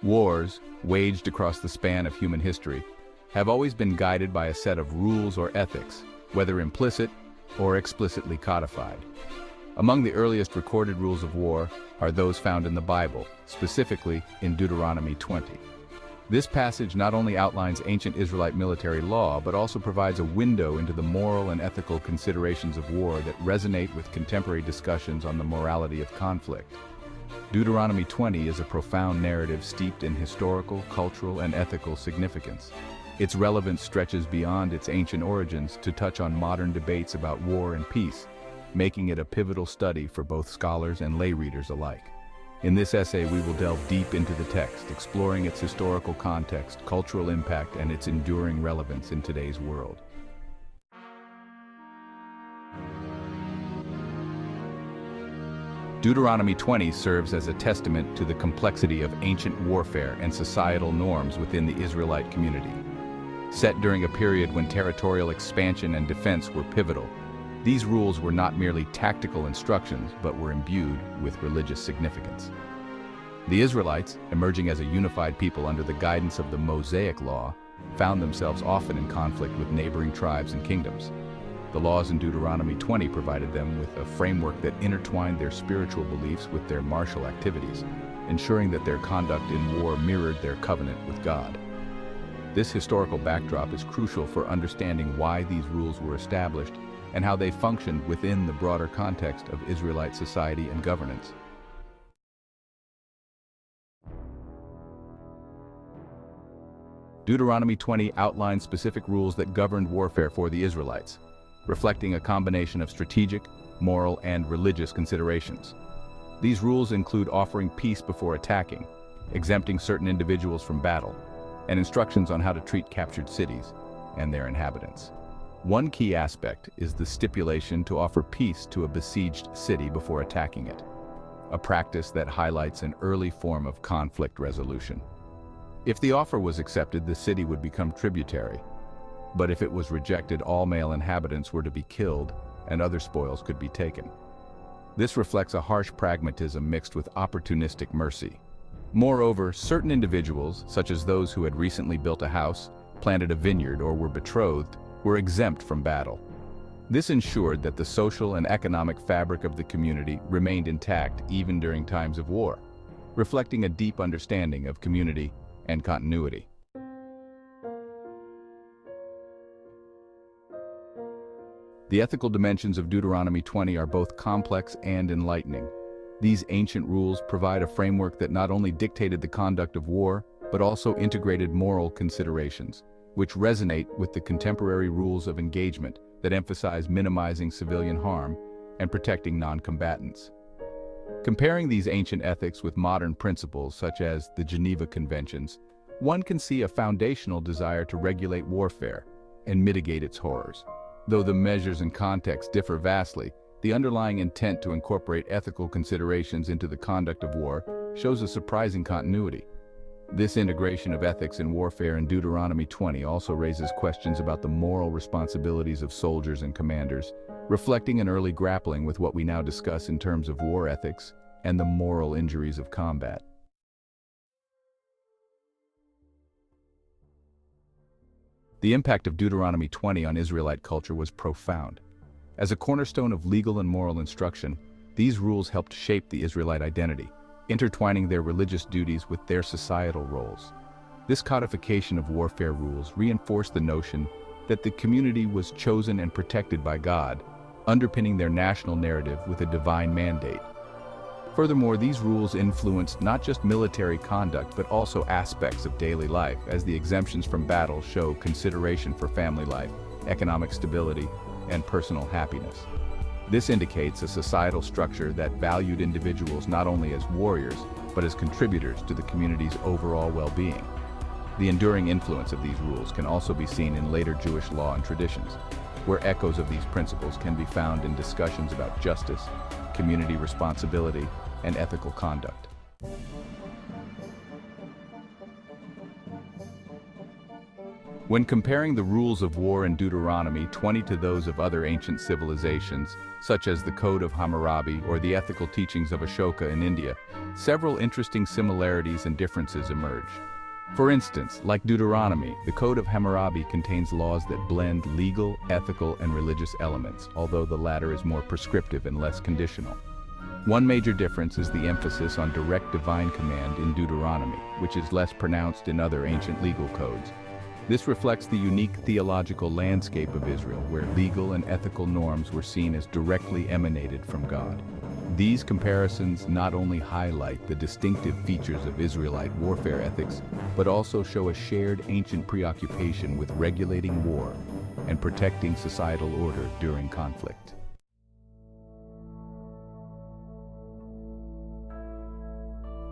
Wars, waged across the span of human history, have always been guided by a set of rules or ethics, whether implicit or explicitly codified. Among the earliest recorded rules of war are those found in the Bible, specifically in Deuteronomy 20. This passage not only outlines ancient Israelite military law, but also provides a window into the moral and ethical considerations of war that resonate with contemporary discussions on the morality of conflict. Deuteronomy 20 is a profound narrative steeped in historical, cultural, and ethical significance. Its relevance stretches beyond its ancient origins to touch on modern debates about war and peace, making it a pivotal study for both scholars and lay readers alike. In this essay, we will delve deep into the text, exploring its historical context, cultural impact, and its enduring relevance in today's world. Deuteronomy 20 serves as a testament to the complexity of ancient warfare and societal norms within the Israelite community. Set during a period when territorial expansion and defense were pivotal, these rules were not merely tactical instructions, but were imbued with religious significance. The Israelites, emerging as a unified people under the guidance of the Mosaic Law, found themselves often in conflict with neighboring tribes and kingdoms. The laws in Deuteronomy 20 provided them with a framework that intertwined their spiritual beliefs with their martial activities, ensuring that their conduct in war mirrored their covenant with God. This historical backdrop is crucial for understanding why these rules were established and how they functioned within the broader context of Israelite society and governance. Deuteronomy 20 outlines specific rules that governed warfare for the Israelites, reflecting a combination of strategic, moral, and religious considerations. These rules include offering peace before attacking, exempting certain individuals from battle, and instructions on how to treat captured cities and their inhabitants. One key aspect is the stipulation to offer peace to a besieged city before attacking it, a practice that highlights an early form of conflict resolution. If the offer was accepted, the city would become tributary, but if it was rejected, all male inhabitants were to be killed and other spoils could be taken. This reflects a harsh pragmatism mixed with opportunistic mercy. Moreover, certain individuals, such as those who had recently built a house, planted a vineyard, or were betrothed, were exempt from battle. This ensured that the social and economic fabric of the community remained intact even during times of war, reflecting a deep understanding of community and continuity. The ethical dimensions of Deuteronomy 20 are both complex and enlightening. These ancient rules provide a framework that not only dictated the conduct of war, but also integrated moral considerations, which resonate with the contemporary rules of engagement that emphasize minimizing civilian harm and protecting non-combatants. Comparing these ancient ethics with modern principles such as the Geneva Conventions, one can see a foundational desire to regulate warfare and mitigate its horrors. Though the measures and context differ vastly, the underlying intent to incorporate ethical considerations into the conduct of war shows a surprising continuity. This integration of ethics in warfare in Deuteronomy 20 also raises questions about the moral responsibilities of soldiers and commanders, reflecting an early grappling with what we now discuss in terms of war ethics and the moral injuries of combat. The impact of Deuteronomy 20 on Israelite culture was profound. As a cornerstone of legal and moral instruction, these rules helped shape the Israelite identity, intertwining their religious duties with their societal roles. This codification of warfare rules reinforced the notion that the community was chosen and protected by God, underpinning their national narrative with a divine mandate. Furthermore, these rules influenced not just military conduct, but also aspects of daily life, as the exemptions from battle show consideration for family life, economic stability, and personal happiness. This indicates a societal structure that valued individuals not only as warriors, but as contributors to the community's overall well-being. The enduring influence of these rules can also be seen in later Jewish law and traditions, where echoes of these principles can be found in discussions about justice, community responsibility, and ethical conduct. When comparing the rules of war in Deuteronomy 20 to those of other ancient civilizations, such as the Code of Hammurabi or the ethical teachings of Ashoka in India, several interesting similarities and differences emerge. For instance, like Deuteronomy, the Code of Hammurabi contains laws that blend legal, ethical, and religious elements, although the latter is more prescriptive and less conditional. One major difference is the emphasis on direct divine command in Deuteronomy, which is less pronounced in other ancient legal codes. This reflects the unique theological landscape of Israel, where legal and ethical norms were seen as directly emanated from God. These comparisons not only highlight the distinctive features of Israelite warfare ethics, but also show a shared ancient preoccupation with regulating war and protecting societal order during conflict.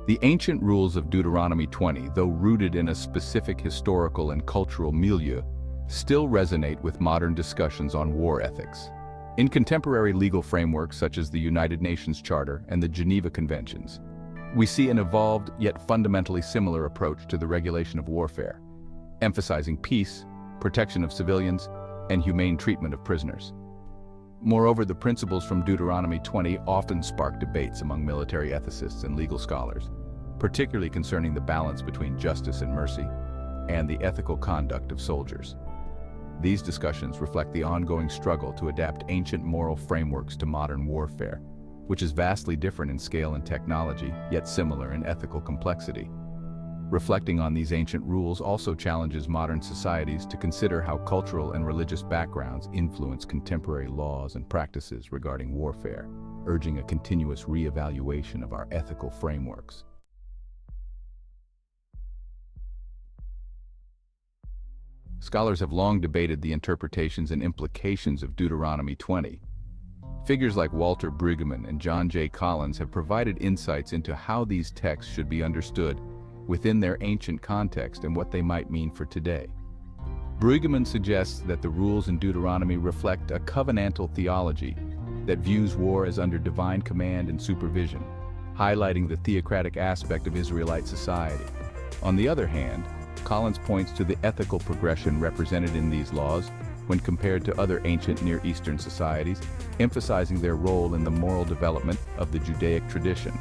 The ancient rules of Deuteronomy 20, though rooted in a specific historical and cultural milieu, still resonate with modern discussions on war ethics. In contemporary legal frameworks such as the United Nations Charter and the Geneva Conventions, we see an evolved yet fundamentally similar approach to the regulation of warfare, emphasizing peace, protection of civilians, and humane treatment of prisoners. Moreover, the principles from Deuteronomy 20 often spark debates among military ethicists and legal scholars, particularly concerning the balance between justice and mercy and the ethical conduct of soldiers. These discussions reflect the ongoing struggle to adapt ancient moral frameworks to modern warfare, which is vastly different in scale and technology, yet similar in ethical complexity. Reflecting on these ancient rules also challenges modern societies to consider how cultural and religious backgrounds influence contemporary laws and practices regarding warfare, urging a continuous re-evaluation of our ethical frameworks. Scholars have long debated the interpretations and implications of Deuteronomy 20. Figures like Walter Brueggemann and John J. Collins have provided insights into how these texts should be understood within their ancient context and what they might mean for today. Brueggemann suggests that the rules in Deuteronomy reflect a covenantal theology that views war as under divine command and supervision, highlighting the theocratic aspect of Israelite society. On the other hand, Collins points to the ethical progression represented in these laws when compared to other ancient Near Eastern societies, emphasizing their role in the moral development of the Judaic tradition.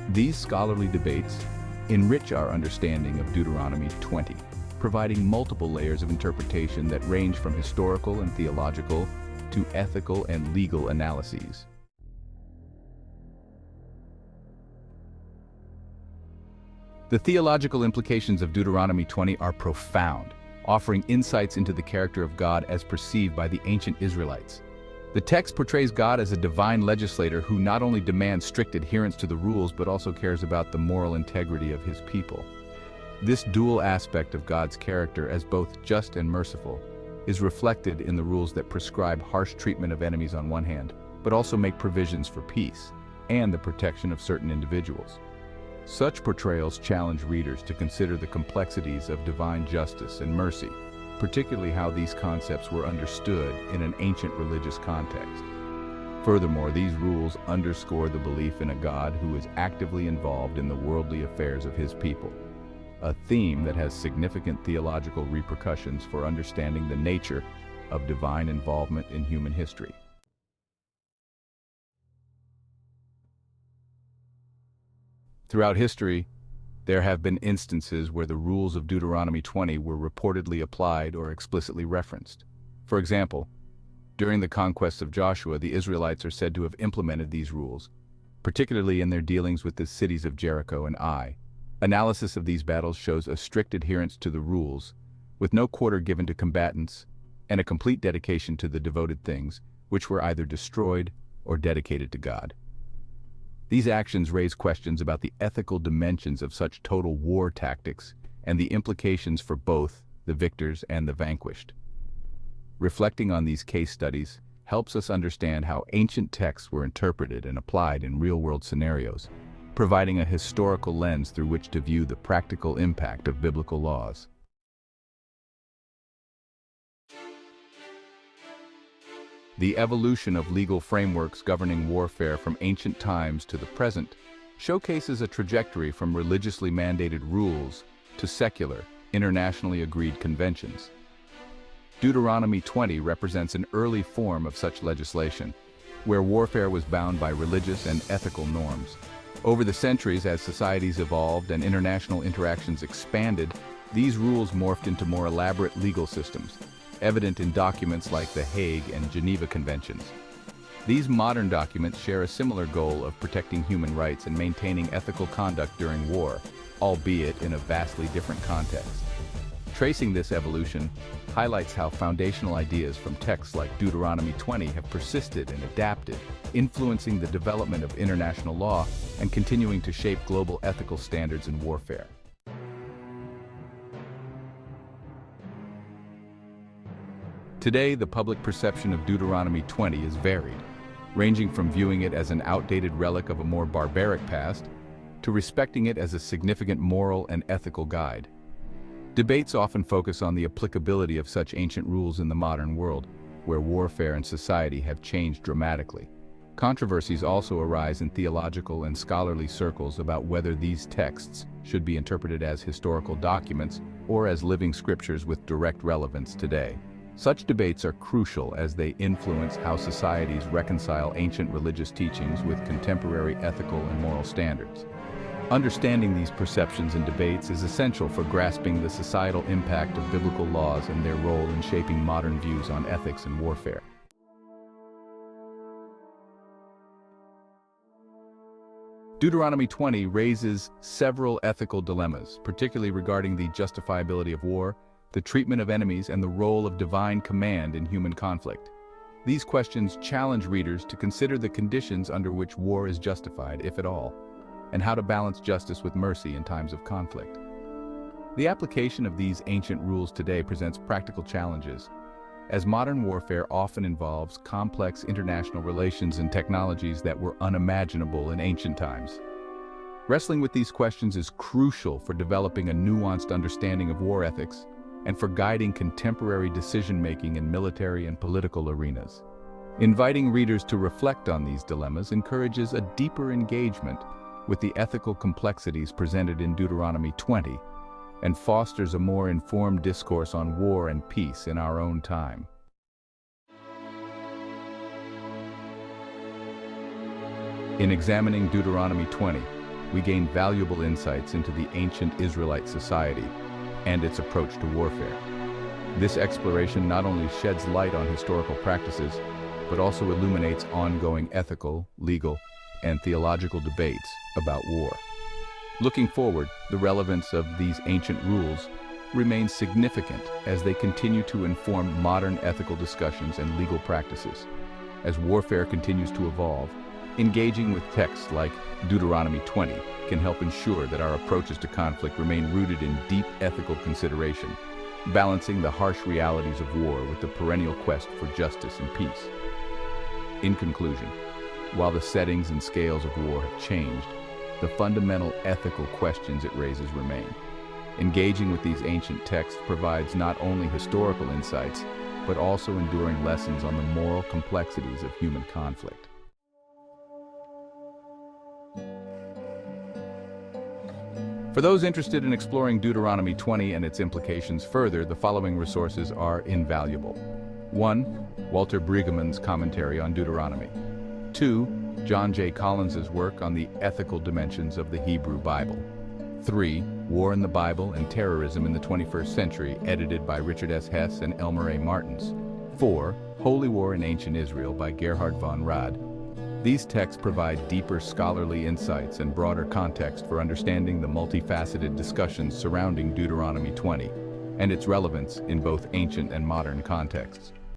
These scholarly debates enrich our understanding of Deuteronomy 20, providing multiple layers of interpretation that range from historical and theological to ethical and legal analyses. The theological implications of Deuteronomy 20 are profound, offering insights into the character of God as perceived by the ancient Israelites. The text portrays God as a divine legislator who not only demands strict adherence to the rules but also cares about the moral integrity of his people. This dual aspect of God's character as both just and merciful is reflected in the rules that prescribe harsh treatment of enemies on one hand, but also make provisions for peace and the protection of certain individuals. Such portrayals challenge readers to consider the complexities of divine justice and mercy, particularly how these concepts were understood in an ancient religious context. Furthermore, these rules underscore the belief in a God who is actively involved in the worldly affairs of his people, a theme that has significant theological repercussions for understanding the nature of divine involvement in human history. Throughout history, there have been instances where the rules of Deuteronomy 20 were reportedly applied or explicitly referenced. For example, during the conquests of Joshua, the Israelites are said to have implemented these rules, particularly in their dealings with the cities of Jericho and Ai. Analysis of these battles shows a strict adherence to the rules, with no quarter given to combatants, and a complete dedication to the devoted things, which were either destroyed or dedicated to God. These actions raise questions about the ethical dimensions of such total war tactics and the implications for both the victors and the vanquished. Reflecting on these case studies helps us understand how ancient texts were interpreted and applied in real-world scenarios, providing a historical lens through which to view the practical impact of biblical laws. The evolution of legal frameworks governing warfare from ancient times to the present showcases a trajectory from religiously mandated rules to secular, internationally agreed conventions. Deuteronomy 20 represents an early form of such legislation, where warfare was bound by religious and ethical norms. Over the centuries, as societies evolved and international interactions expanded, these rules morphed into more elaborate legal systems, evident in documents like the Hague and Geneva Conventions. These modern documents share a similar goal of protecting human rights and maintaining ethical conduct during war, albeit in a vastly different context. Tracing this evolution highlights how foundational ideas from texts like Deuteronomy 20 have persisted and adapted, influencing the development of international law and continuing to shape global ethical standards in warfare. Today, the public perception of Deuteronomy 20 is varied, ranging from viewing it as an outdated relic of a more barbaric past to respecting it as a significant moral and ethical guide. Debates often focus on the applicability of such ancient rules in the modern world, where warfare and society have changed dramatically. Controversies also arise in theological and scholarly circles about whether these texts should be interpreted as historical documents or as living scriptures with direct relevance today. Such debates are crucial as they influence how societies reconcile ancient religious teachings with contemporary ethical and moral standards. Understanding these perceptions and debates is essential for grasping the societal impact of biblical laws and their role in shaping modern views on ethics and warfare. Deuteronomy 20 raises several ethical dilemmas, particularly regarding the justifiability of war, the treatment of enemies, and the role of divine command in human conflict. These questions challenge readers to consider the conditions under which war is justified, if at all, and how to balance justice with mercy in times of conflict. The application of these ancient rules today presents practical challenges, as modern warfare often involves complex international relations and technologies that were unimaginable in ancient times. Wrestling with these questions is crucial for developing a nuanced understanding of war ethics and for guiding contemporary decision-making in military and political arenas. Inviting readers to reflect on these dilemmas encourages a deeper engagement with the ethical complexities presented in Deuteronomy 20 and fosters a more informed discourse on war and peace in our own time. In examining Deuteronomy 20, we gain valuable insights into the ancient Israelite society and its approach to warfare. This exploration not only sheds light on historical practices, but also illuminates ongoing ethical, legal, and theological debates about war. Looking forward, the relevance of these ancient rules remains significant as they continue to inform modern ethical discussions and legal practices. As warfare continues to evolve, engaging with texts like Deuteronomy 20 can help ensure that our approaches to conflict remain rooted in deep ethical consideration, balancing the harsh realities of war with the perennial quest for justice and peace. In conclusion, while the settings and scales of war have changed, the fundamental ethical questions it raises remain. Engaging with these ancient texts provides not only historical insights, but also enduring lessons on the moral complexities of human conflict. For those interested in exploring Deuteronomy 20 and its implications further, the following resources are invaluable. 1. Walter Brueggemann's commentary on Deuteronomy. 2. John J. Collins's work on the ethical dimensions of the Hebrew Bible. 3. War in the Bible and Terrorism in the 21st Century, edited by Richard S. Hess and Elmer A. Martins. 4. Holy War in Ancient Israel by Gerhard von Rad. These texts provide deeper scholarly insights and broader context for understanding the multifaceted discussions surrounding Deuteronomy 20 and its relevance in both ancient and modern contexts.